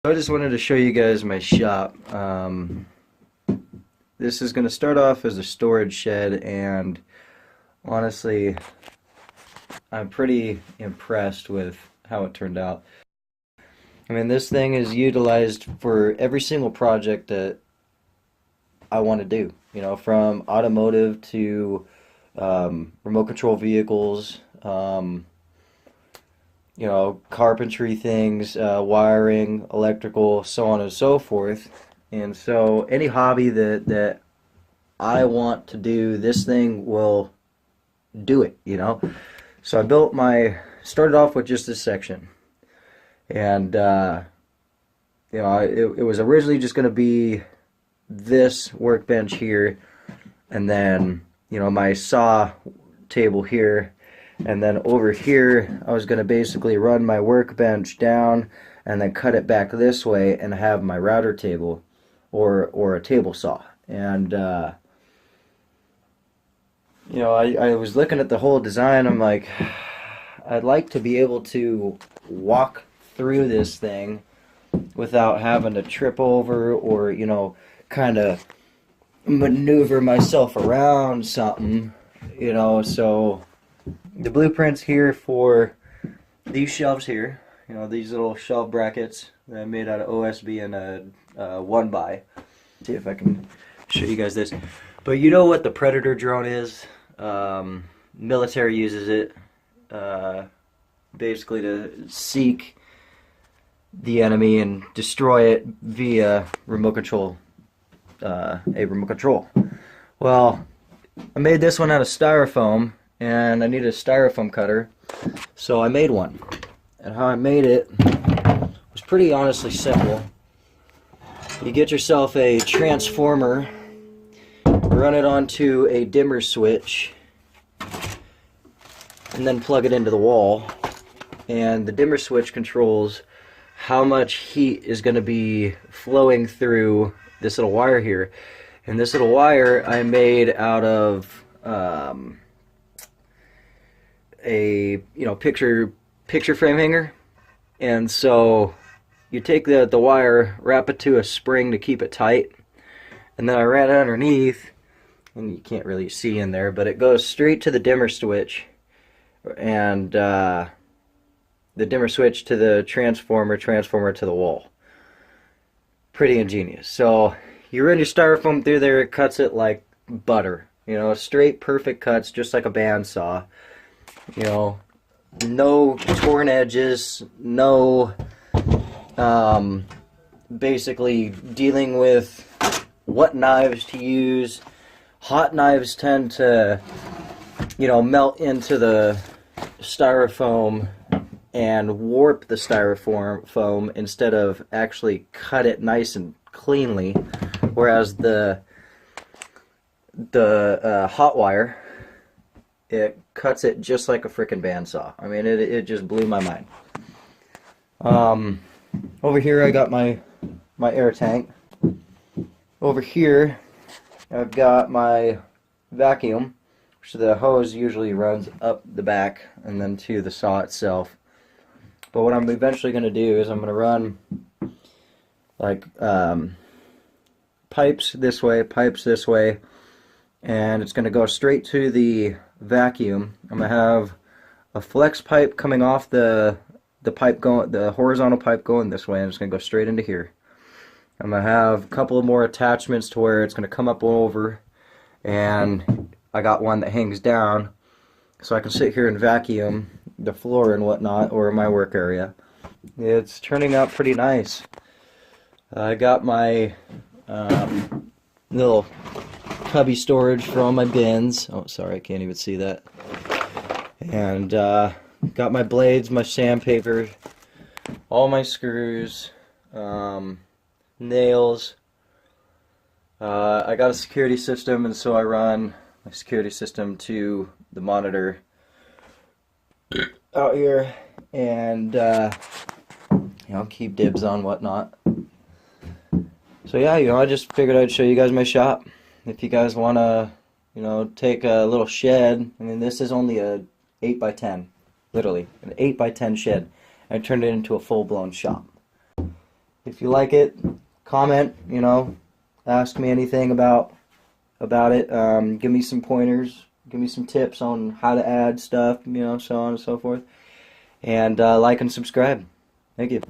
I just wanted to show you guys my shop. This is going to start off as a storage shed, and honestly, I'm pretty impressed with how it turned out. I mean, this thing is utilized for every single project that I want to do, from automotive to remote control vehicles, carpentry things, wiring, electrical, so on and so forth. And so any hobby that I want to do, this thing will do it. So started off with just this section. And, it was originally just going to be this workbench here, and then, my saw table here. And then over here, I was going to basically run my workbench down and then cut it back this way and have my router table or a table saw. And, I was looking at the whole design. I'm like, I'd like to be able to walk through this thing without having to trip over or, kind of maneuver myself around something, so the blueprints here for these shelves here, these little shelf brackets that I made out of OSB and a 1x. See if I can show you guys this. But you know what the Predator drone is? Military uses it basically to seek the enemy and destroy it via remote control. A remote control. Well, I made this one out of styrofoam, and I needed a styrofoam cutter, so I made one. And how I made it was pretty honestly simple. You get yourself a transformer, run it onto a dimmer switch, and then plug it into the wall. And the dimmer switch controls how much heat is going to be flowing through this little wire here. And this little wire I made out of a picture frame hanger. And so you take the wire, wrap it to a spring to keep it tight, and then I ran it underneath, and you can't really see in there, but it goes straight to the dimmer switch, and the dimmer switch to the transformer to the wall. Pretty ingenious. So you run your styrofoam through there, it cuts it like butter. Straight perfect cuts, just like a bandsaw. No torn edges, no basically dealing with what knives to use. Hot knives tend to, melt into the styrofoam and warp the styrofoam foam instead of actually cut it nice and cleanly, whereas the hot wire, it cuts it just like a frickin' bandsaw. I mean, it just blew my mind. Over here I got my air tank. Over here I've got my vacuum, which the hose usually runs up the back and then to the saw itself. But what I'm eventually going to do is I'm going to run like pipes this way, and it's going to go straight to the vacuum. I'm going to have a flex pipe coming off the horizontal pipe going this way, and it's going to go straight into here. I'm going to have a couple of more attachments to where it's going to come up over, and I got one that hangs down so I can sit here and vacuum the floor and whatnot, or my work area. It's turning out pretty nice. I got my little cubby storage for all my bins. Oh, sorry, I can't even see that. And got my blades, my sandpaper, all my screws, nails. I got a security system, and so I run my security system to the monitor out here, and keep dibs on whatnot. So yeah, I just figured I'd show you guys my shop. If you guys want to, take a little shed. I mean, this is only a 8x10, literally an 8x10 shed. I turned it into a full-blown shop. If you like it, comment, ask me anything about it. Give me some pointers, give me some tips on how to add stuff, so on and so forth. And like and subscribe. Thank you.